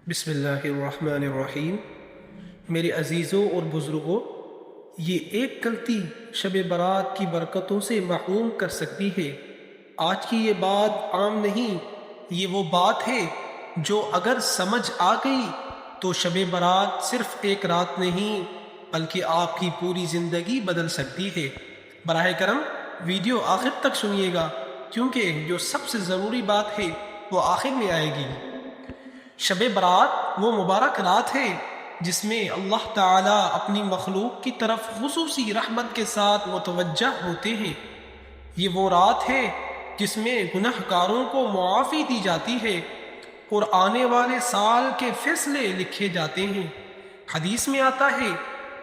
بسم اللہ الرحمن الرحیم۔ میرے عزیزوں اور بزرگوں، یہ ایک غلطی شب برات کی برکتوں سے محروم کر سکتی ہے۔ آج کی یہ بات عام نہیں، یہ وہ بات ہے جو اگر سمجھ آ گئی تو شب برات صرف ایک رات نہیں بلکہ آپ کی پوری زندگی بدل سکتی ہے۔ براہ کرم ویڈیو آخر تک سنیے گا، کیونکہ جو سب سے ضروری بات ہے وہ آخر میں آئے گی۔ شب برات وہ مبارک رات ہے جس میں اللہ تعالیٰ اپنی مخلوق کی طرف خصوصی رحمت کے ساتھ متوجہ ہوتے ہیں۔ یہ وہ رات ہے جس میں گناہ گاروں کو معافی دی جاتی ہے اور آنے والے سال کے فیصلے لکھے جاتے ہیں۔ حدیث میں آتا ہے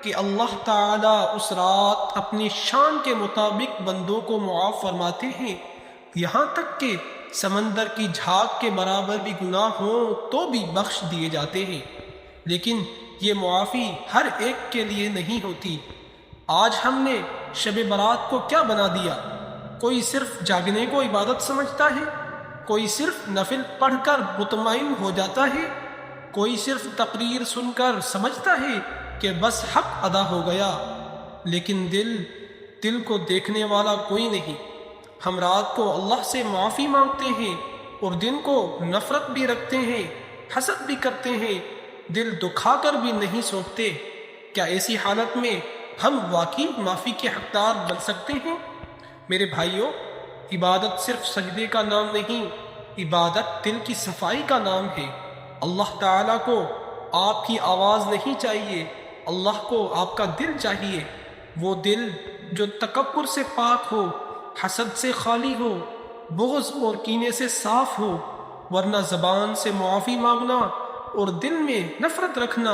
کہ اللہ تعالیٰ اس رات اپنی شان کے مطابق بندوں کو معاف فرماتے ہیں، یہاں تک کہ سمندر کی جھاگ کے برابر بھی گناہ ہوں تو بھی بخش دیے جاتے ہیں۔ لیکن یہ معافی ہر ایک کے لیے نہیں ہوتی۔ آج ہم نے شب برات کو کیا بنا دیا؟ کوئی صرف جاگنے کو عبادت سمجھتا ہے، کوئی صرف نفل پڑھ کر مطمئن ہو جاتا ہے، کوئی صرف تقریر سن کر سمجھتا ہے کہ بس حق ادا ہو گیا، لیکن دل کو دیکھنے والا کوئی نہیں۔ ہم رات کو اللہ سے معافی مانگتے ہیں اور دن کو نفرت بھی رکھتے ہیں، حسد بھی کرتے ہیں، دل دکھا کر بھی نہیں سوتے۔ کیا ایسی حالت میں ہم واقعی معافی کے حقدار بن سکتے ہیں؟ میرے بھائیوں، عبادت صرف سجدے کا نام نہیں، عبادت دل کی صفائی کا نام ہے۔ اللہ تعالیٰ کو آپ کی آواز نہیں چاہیے، اللہ کو آپ کا دل چاہیے۔ وہ دل جو تکبر سے پاک ہو، حسد سے خالی ہو، بغض اور کینے سے صاف ہو، ورنہ زبان سے معافی مانگنا اور دل میں نفرت رکھنا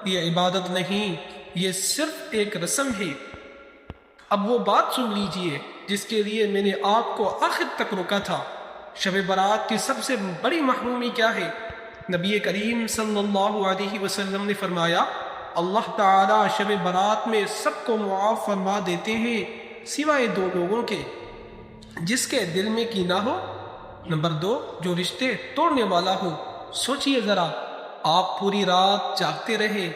یہ عبادت نہیں، یہ صرف ایک رسم ہے۔ اب وہ بات سن لیجئے جس کے لیے میں نے آپ کو آخر تک روکا تھا۔ شب برات کی سب سے بڑی محرومی کیا ہے؟ نبی کریم صلی اللہ علیہ وسلم نے فرمایا، اللہ تعالیٰ شب برات میں سب کو معاف فرما دیتے ہیں سوائے دو لوگوں کے، جس کے دل میں کینہ ہو، نمبر 2 جو رشتے توڑنے والا ہو۔ سوچئے ذرا، آپ پوری رات جاگتے رہے،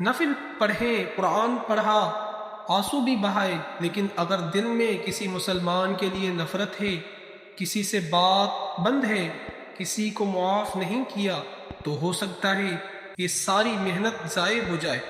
نفل پڑھیں، قرآن پڑھا، آنسو بھی بہائے، لیکن اگر دل میں کسی مسلمان کے لیے نفرت ہے، کسی سے بات بند ہے، کسی کو معاف نہیں کیا، تو ہو سکتا ہے یہ ساری محنت ضائع ہو جائے۔